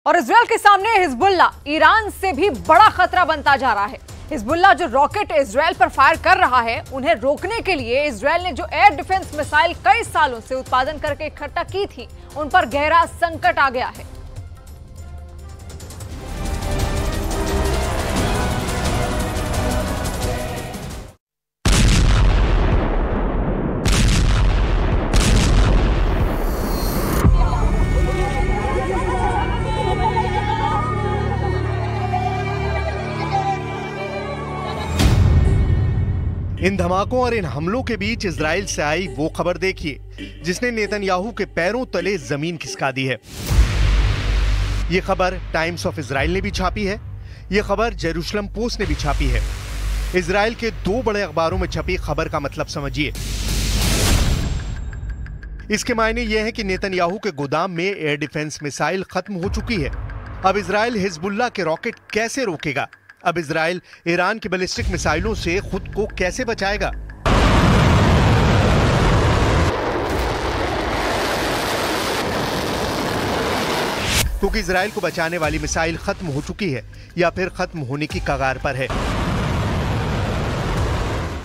और इजरायल के सामने हिजबुल्ला ईरान से भी बड़ा खतरा बनता जा रहा है। हिजबुल्ला जो रॉकेट इजरायल पर फायर कर रहा है, उन्हें रोकने के लिए इजरायल ने जो एयर डिफेंस मिसाइल कई सालों से उत्पादन करके इकट्ठा की थी, उन पर गहरा संकट आ गया है। इन धमाकों और इन हमलों के बीच इजराइल से आई वो खबर देखिए जिसने नेतन्याहू के पैरों तले जमीन खिसका दी है। ये खबर टाइम्स ऑफ इजराइल ने भी छापी है। ये खबर जेरूशलम पोस्ट ने भी छापी है। इजराइल के दो बड़े अखबारों में छपी खबर का मतलब समझिए। इसके मायने यह है कि नेतन्याहू के गोदाम में एयर डिफेंस मिसाइल खत्म हो चुकी है। अब इजराइल हिजबुल्ला के रॉकेट कैसे रोकेगा? अब इजराइल ईरान की बैलिस्टिक मिसाइलों से खुद को कैसे बचाएगा? क्योंकि इजराइल को बचाने वाली मिसाइल खत्म हो चुकी है या फिर खत्म होने की कगार पर है।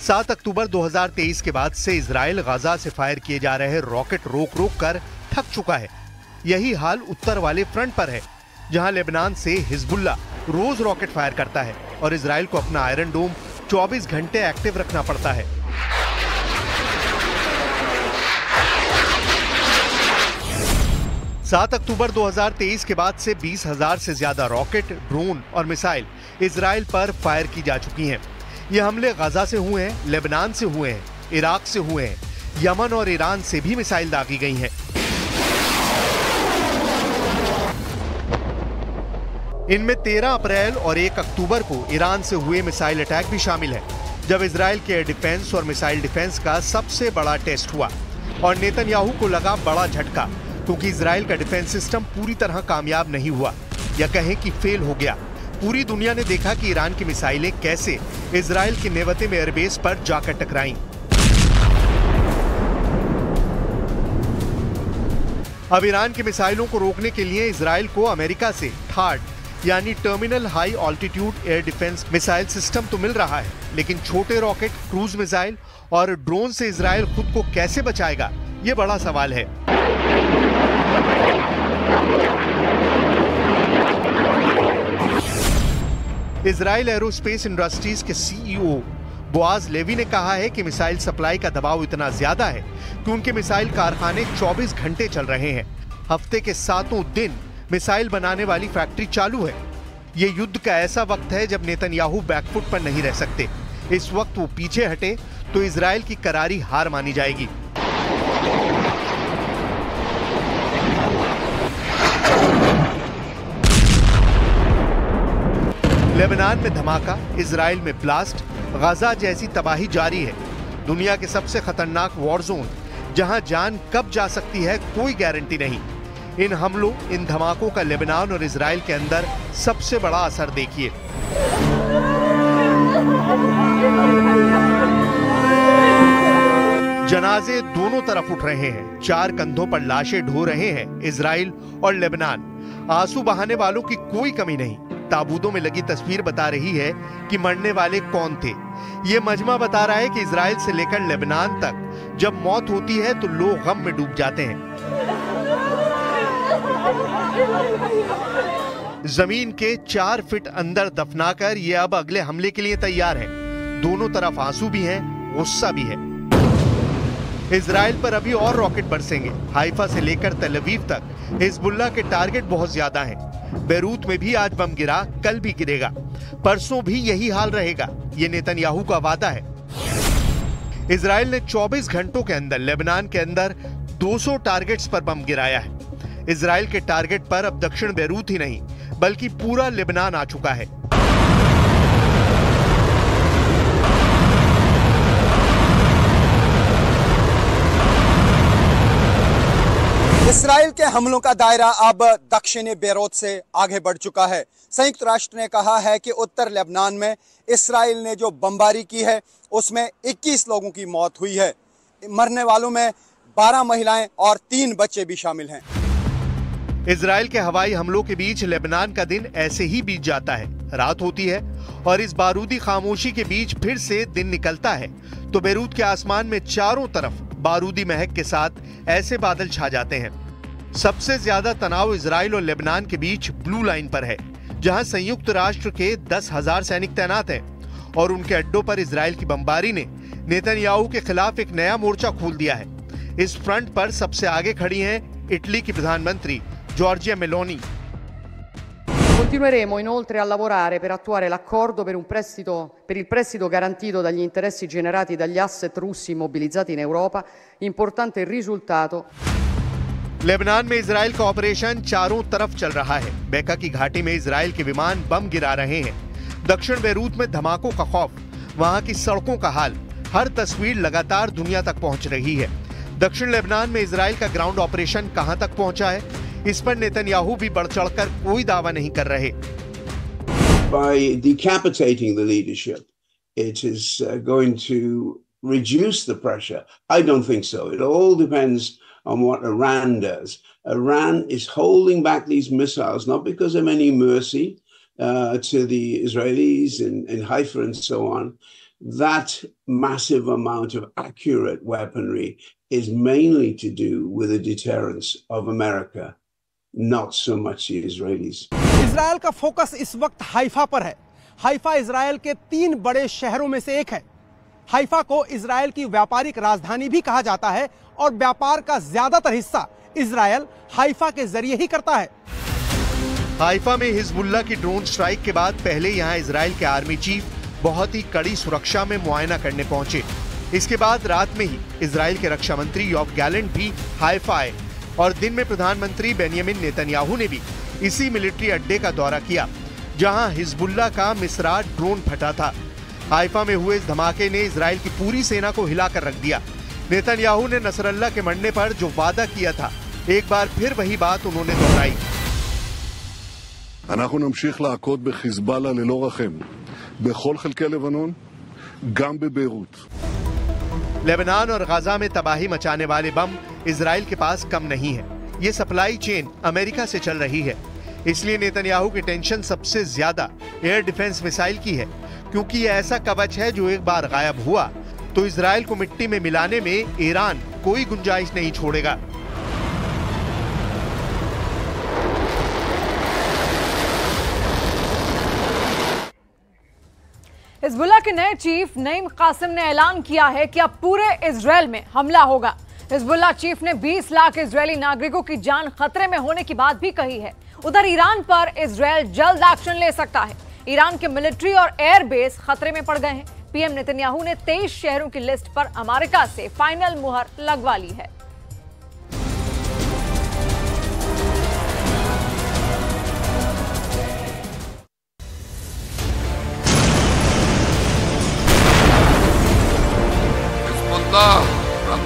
7 अक्टूबर 2023 के बाद से इजराइल गाजा से फायर किए जा रहे रॉकेट रोक रोक कर थक चुका है। यही हाल उत्तर वाले फ्रंट पर है, जहां लेबनान से हिजबुल्ला रोज रॉकेट फायर करता है और इजराइल को अपना आयरन डोम 24 घंटे एक्टिव रखना पड़ता है। सात अक्टूबर 2023 के बाद से 20,000 से ज्यादा रॉकेट, ड्रोन और मिसाइल इजराइल पर फायर की जा चुकी हैं। ये हमले गाजा से हुए हैं, लेबनान से हुए हैं, इराक से हुए हैं, यमन और ईरान से भी मिसाइल दागी गई हैं। इनमें 13 अप्रैल और 1 अक्टूबर को ईरान से हुए मिसाइल अटैक भी शामिल है, जब इजराइल के एयर डिफेंस और मिसाइल डिफेंस का सबसे बड़ा टेस्ट हुआ और नेतन्याहू को लगा बड़ा झटका, क्योंकि इजराइल का डिफेंस सिस्टम पूरी तरह कामयाब नहीं हुआ या कहें कि फेल हो गया। पूरी दुनिया ने देखा कि ईरान की मिसाइलें कैसे इजराइल के नेवतिम एयरबेस पर जाकर टकराईं। अब ईरान की मिसाइलों को रोकने के लिए इजराइल को अमेरिका से थार्ड यानी terminal high altitude air defence missile system तो मिल रहा है, लेकिन छोटे रॉकेट, क्रूज मिसाइल और ड्रोन से इजराइल खुद को कैसे बचाएगा, ये बड़ा सवाल है। इजराइल एरोस्पेस इंडस्ट्रीज के सीईओ बोआज लेवी ने कहा है कि मिसाइल सप्लाई का दबाव इतना ज्यादा है कि उनके मिसाइल कारखाने 24 घंटे चल रहे हैं। हफ्ते के 7 दिन मिसाइल बनाने वाली फैक्ट्री चालू है। ये युद्ध का ऐसा वक्त है जब नेतन्याहू बैकफुट पर नहीं रह सकते। इस वक्त वो पीछे हटे तो इजराइल की करारी हार मानी जाएगी। लेबनान में धमाका, इजराइल में ब्लास्ट, गाजा जैसी तबाही जारी है। दुनिया के सबसे खतरनाक वॉर जोन, जहां जान कब जा सकती है कोई गारंटी नहीं। इन हमलों, इन धमाकों का लेबनान और इजराइल के अंदर सबसे बड़ा असर देखिए। जनाजे दोनों तरफ उठ रहे हैं, 4 कंधों पर लाशें ढो रहे हैं इजराइल और लेबनान। आंसू बहाने वालों की कोई कमी नहीं। ताबूतों में लगी तस्वीर बता रही है कि मरने वाले कौन थे। ये मजमा बता रहा है कि इजराइल से लेकर लेबनान तक जब मौत होती है तो लोग गम में डूब जाते हैं। जमीन के 4 फीट अंदर दफनाकर ये अब अगले हमले के लिए तैयार है। दोनों तरफ आंसू भी हैं, गुस्सा भी है। इजराइल पर अभी और रॉकेट बरसेंगे। हाइफा से लेकर तेल अवीव तक हिजबुल्ला के टारगेट बहुत ज्यादा हैं। बेरूत में भी आज बम गिरा, कल भी गिरेगा, परसों भी यही हाल रहेगा। ये नेतन्याहू का वादा है। इजराइल ने 24 घंटों के अंदर लेबनान के अंदर 200 टारगेट्स पर बम गिराया है। इजराइल के टारगेट पर अब दक्षिण बेरूत ही नहीं बल्कि पूरा लेबनान आ चुका है। इस्राइल के हमलों का दायरा अब दक्षिणी बेरूत से आगे बढ़ चुका है। संयुक्त राष्ट्र ने कहा है कि उत्तर लेबनान में इस्राइल ने जो बमबारी की है उसमें 21 लोगों की मौत हुई है। मरने वालों में 12 महिलाएं और 3 बच्चे भी शामिल हैं। इजराइल के हवाई हमलों के बीच लेबनान का दिन ऐसे ही बीत जाता है। रात होती है और इस बारूदी खामोशी के बीच फिर से दिन निकलता है तो बेरूत के आसमान में चारों तरफ बारूदी महक के साथ ऐसे बादल छा जाते हैं। सबसे ज्यादा तनाव इजराइल और लेबनान के बीच ब्लू लाइन पर है, जहां संयुक्त राष्ट्र के 10,000 सैनिक तैनात हैं और उनके अड्डों पर इजराइल की बमबारी ने नेतन्याहू के खिलाफ एक नया मोर्चा खोल दिया है। इस फ्रंट पर सबसे आगे खड़ी हैं इटली की प्रधानमंत्री Giorgia Meloni. Continueremo inoltre a lavorare per attuare l'accordo per il prestito garantito dagli interessi generati dagli asset russi immobilizzati in Europa, importante risultato। Lebanon में इजराइल का ऑपरेशन चारों तरफ चल रहा है। बेका की घाटी में इजराइल के विमान बम गिरा रहे हैं। दक्षिण बेरूत में धमाकों का खौफ, वहां की सड़कों का हाल, हर तस्वीर लगातार दुनिया तक पहुंच रही है। दक्षिण लेबनान में इजराइल का ग्राउंड ऑपरेशन कहां तक पहुंचा है, इस पर नेतन्याहू भी बढ़ चढ़कर कोई दावा नहीं कर रहे। By decapitating the leadership, it is going to reduce the pressure. I don't think so. It all depends on what Iran does. Iran is holding back these missiles not because of any mercy to the Israelis in Haifa and so on. That massive amount of accurate weaponry is mainly to do with the deterrence of America, not so much the Israelis. Israel का focus इस वक्त Haifa पर है। Haifa Israel के 3 बड़े शहरों में से एक है। हाइफा को इजराइल की व्यापारिक राजधानी भी कहा जाता है और व्यापार का ज्यादातर हिस्सा इजराइल हाइफा के जरिए ही करता है। हाइफा में हिजबुल्लाह की ड्रोन स्ट्राइक के बाद पहले यहां इजराइल के आर्मी चीफ बहुत ही कड़ी सुरक्षा में मुआयना करने पहुंचे। इसके बाद रात में ही इजराइल के रक्षा मंत्री योव गैलेंट भी हाइफा आए और दिन में प्रधानमंत्री बेंयामिन नेतन्याहू ने भी इसी मिलिट्री अड्डे का दौरा किया, जहां हिजबुल्लाह का मिस्रा ड्रोन फटा था। हाइफा में हुए इस धमाके ने इजराइल की पूरी सेना को हिलाकर रख दिया। नेतन्याहू ने नसरल्लाह के मरने पर जो वादा किया था, एक बार फिर वही बात उन्होंने दोहराई। אנחנו נמשיך להכות בחיזבאללה ללא רחם בכל חלקי לבנון, גם בביירות। लेबनान और गाजा में तबाही मचाने वाले बम इजराइल के पास कम नहीं है। ये सप्लाई चेन अमेरिका से चल रही है, इसलिए नेतन्याहू की टेंशन सबसे ज्यादा एयर डिफेंस मिसाइल की है, क्योंकि ये ऐसा कवच है जो एक बार गायब हुआ तो इजराइल को मिट्टी में मिलाने में ईरान कोई गुंजाइश नहीं छोड़ेगा। हिजबुल्लाह के नए चीफ नईम कासिम ने ऐलान किया है कि अब पूरे इजराइल में हमला होगा। हिजबुल्लाह चीफ ने 20 लाख इजरायली नागरिकों की जान खतरे में होने की बात भी कही है। उधर ईरान पर इजराइल जल्द एक्शन ले सकता है। ईरान के मिलिट्री और एयर बेस खतरे में पड़ गए हैं। पीएम नेतन्याहू ने 23 शहरों की लिस्ट पर अमेरिका से फाइनल मुहर लगवा ली है।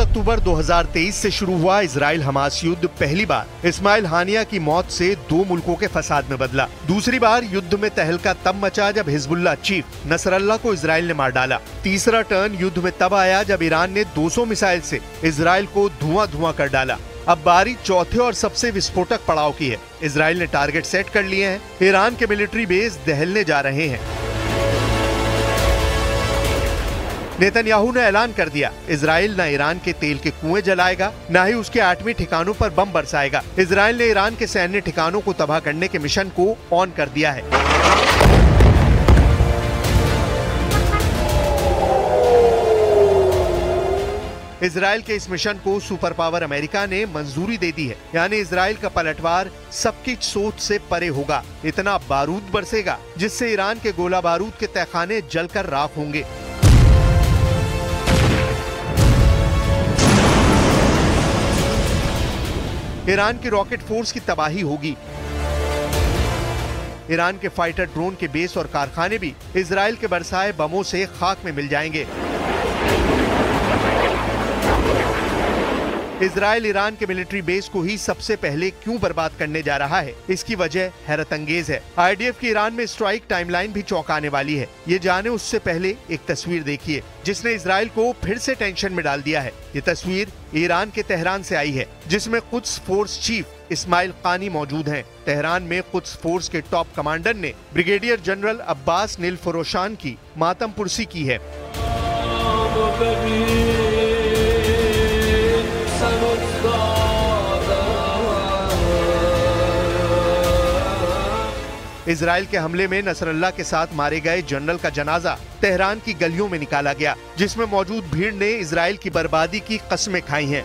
अक्टूबर 2023 से शुरू हुआ इजराइल हमास युद्ध पहली बार इस्माइल हानिया की मौत से 2 मुल्कों के फसाद में बदला। दूसरी बार युद्ध में तहलका तब मचा जब हिजबुल्लाह चीफ नसरल्लाह को इजराइल ने मार डाला। तीसरा टर्न युद्ध में तब आया जब ईरान ने 200 मिसाइल से इजराइल को धुआं कर डाला। अब बारी चौथे और सबसे विस्फोटक पड़ाव की है। इजराइल ने टारगेट सेट कर लिए हैं। ईरान के मिलिट्री बेस दहलने जा रहे हैं। नेतन्याहू ने ऐलान कर दिया, इजराइल न ईरान के तेल के कुएं जलाएगा, न ही उसके एटमी ठिकानों पर बम बरसाएगा। इजराइल ने ईरान के सैन्य ठिकानों को तबाह करने के मिशन को ऑन कर दिया है। इजराइल के इस मिशन को सुपर पावर अमेरिका ने मंजूरी दे दी है, यानी इजराइल का पलटवार सबकी सोच से परे होगा। इतना बारूद बरसेगा जिससे ईरान के गोला बारूद के तहखाने जलकर राख होंगे। ईरान की रॉकेट फोर्स की तबाही होगी। ईरान के फाइटर ड्रोन के बेस और कारखाने भी इजराइल के बरसाए बमों से खाक में मिल जाएंगे। इजराइल ईरान के मिलिट्री बेस को ही सबसे पहले क्यों बर्बाद करने जा रहा है, इसकी वजह हैरत अंगेज है। आईडीएफ की ईरान में स्ट्राइक टाइमलाइन भी चौंकाने वाली है। ये जाने उससे पहले एक तस्वीर देखिए जिसने इजराइल को फिर से टेंशन में डाल दिया है। ये तस्वीर ईरान के तेहरान से आई है, जिसमें कुद्स फोर्स चीफ इस्माइल कानी मौजूद हैं। तेहरान में कुद्स फोर्स के टॉप कमांडर ने ब्रिगेडियर जनरल अब्बास नीलफरोशान की मातम पुरसी की है। इजराइल के हमले में नसरल्ला के साथ मारे गए जनरल का जनाजा तेहरान की गलियों में निकाला गया, जिसमें मौजूद भीड़ ने इजराइल की बर्बादी की कस्में खाई हैं।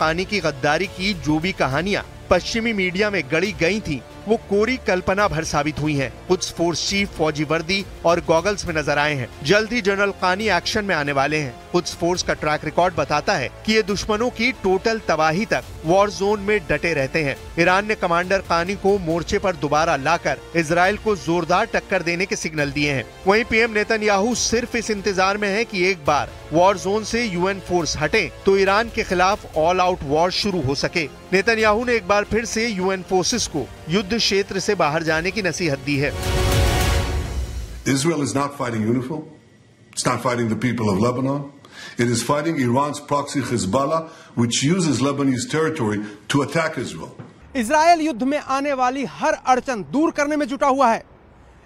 कानी की गद्दारी की जो भी कहानियां पश्चिमी मीडिया में गढ़ी गई थी वो कोरी कल्पना भर साबित हुई हैं। कुद्स फोर्स चीफ फौजी वर्दी और गॉगल्स में नजर आए हैं। जल्द ही जनरल कानी एक्शन में आने वाले हैं। कुद्स फोर्स का ट्रैक रिकॉर्ड बताता है कि ये दुश्मनों की टोटल तबाही तक वॉर जोन में डटे रहते हैं। ईरान ने कमांडर कानी को मोर्चे पर दोबारा लाकर इजराइल को जोरदार टक्कर देने के सिग्नल दिए हैं। वहीं पीएम नेतन्याहू सिर्फ इस इंतजार में है कि एक बार वॉर जोन से यूएन फोर्स हटे तो ईरान के खिलाफ ऑल आउट वॉर शुरू हो सके। नेतन्याहू ने एक बार फिर से यूएन फोर्सेस को युद्ध क्षेत्र से बाहर जाने की नसीहत दी है। Israel is not fighting UNIFIL. It's not fighting the people of Lebanon. It is fighting Iran's proxy Hezbollah, which uses Lebanese territory to attack Israel. Israel युद्ध में आने वाली हर अड़चन दूर करने में जुटा हुआ है।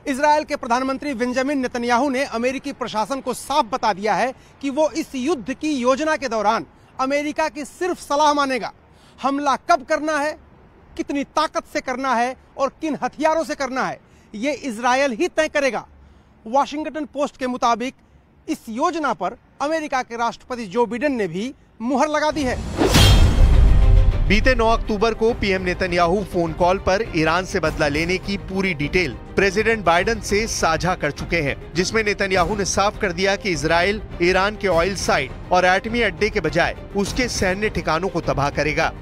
इजराइल के प्रधानमंत्री बेंजामिन नेतन्याहू ने अमेरिकी प्रशासन को साफ बता दिया है कि वो इस युद्ध की योजना के दौरान अमेरिका की सिर्फ सलाह मानेगा। हमला कब करना है, कितनी ताकत से करना है और किन हथियारों से करना है, ये इजराइल ही तय करेगा। वॉशिंगटन पोस्ट के मुताबिक इस योजना पर अमेरिका के राष्ट्रपति जो बिडेन ने भी मुहर लगा दी है। बीते 9 अक्टूबर को पीएम नेतन्याहू फोन कॉल पर ईरान से बदला लेने की पूरी डिटेल प्रेसिडेंट बाइडेन से साझा कर चुके हैं, जिसमें नेतन्याहू ने साफ कर दिया कि इजराइल ईरान के ऑयल साइट और एटमी अड्डे के बजाय उसके सैन्य ठिकानों को तबाह करेगा।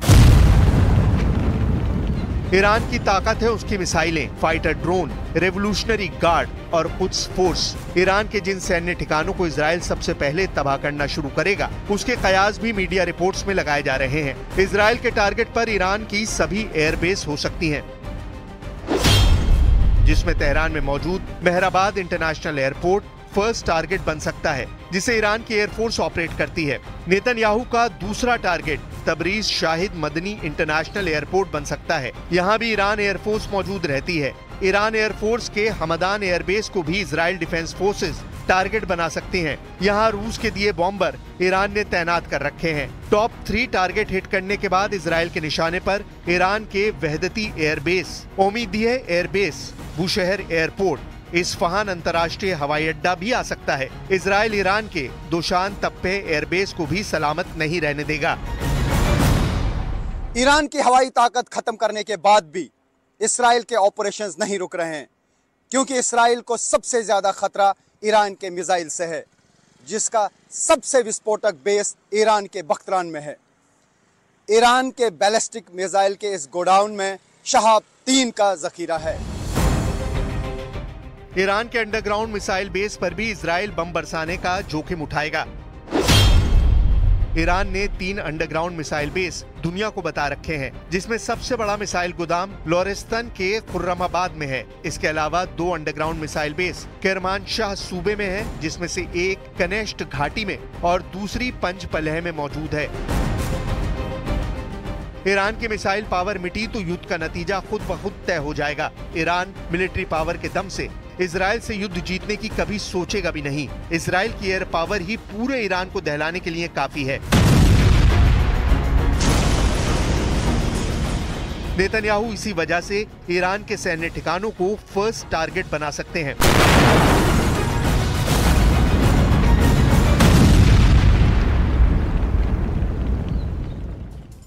ईरान की ताकत है उसकी मिसाइलें, फाइटर ड्रोन, रेवोल्यूशनरी गार्ड और कुद्स फोर्स। ईरान के जिन सैन्य ठिकानों को इजराइल सबसे पहले तबाह करना शुरू करेगा उसके कयास भी मीडिया रिपोर्ट्स में लगाए जा रहे हैं। इजराइल के टारगेट पर ईरान की सभी एयरबेस हो सकती हैं, जिसमें तेहरान में मौजूद Mehrabad international airport first target बन सकता है, जिसे ईरान की एयरफोर्स ऑपरेट करती है। नेतन्याहू का दूसरा target Tabriz Shahid Madani international airport बन सकता है। यहाँ भी ईरान एयरफोर्स मौजूद रहती है। ईरान एयरफोर्स के हमदान एयरबेस को भी इजराइल डिफेंस फोर्सेस टारगेट बना सकती हैं। यहाँ रूस के दिए बॉम्बर ईरान ने तैनात कर रखे हैं। टॉप 3 टारगेट हिट करने के बाद इजराइल के निशाने पर ईरान के Vahdati airbase, Omidiyeh airbase, Bushehr airport, Isfahan अंतर्राष्ट्रीय हवाई अड्डा भी आ सकता है। इजराइल ईरान के दोशान तप्पे एयरबेस को भी सलामत नहीं रहने देगा। ईरान की हवाई ताकत खत्म करने के बाद भी इस्राइल के ऑपरेशंस नहीं रुक रहे हैं, क्योंकि इस्राइल को सबसे ज्यादा खतरा ईरान के मिसाइल से है, जिसका सबसे विस्फोटक बेस ईरान के बख्तरान में है। ईरान के बैलिस्टिक मिसाइल के इस गोडाउन में शहाब 3 का जखीरा है। ईरान के अंडरग्राउंड मिसाइल बेस पर भी इजराइल बम बरसाने का जोखिम उठाएगा। ईरान ने 3 अंडरग्राउंड मिसाइल बेस दुनिया को बता रखे हैं, जिसमें सबसे बड़ा मिसाइल गोदाम लोरिस्तान के खुर्रमाबाद में है। इसके अलावा 2 अंडरग्राउंड मिसाइल बेस किरमानशाह सूबे में है, जिसमें से एक कनेश्ट घाटी में और दूसरी पंजपलह में मौजूद है। ईरान की मिसाइल पावर मिटी तो युद्ध का नतीजा खुद ब खुद तय हो जाएगा। ईरान मिलिट्री पावर के दम से इजराइल से युद्ध जीतने की कभी सोचेगा भी नहीं। इजराइल की एयर पावर ही पूरे ईरान को दहलाने के लिए काफी है। नेतन्याहू इसी वजह से ईरान के सैन्य ठिकानों को फर्स्ट टारगेट बना सकते हैं।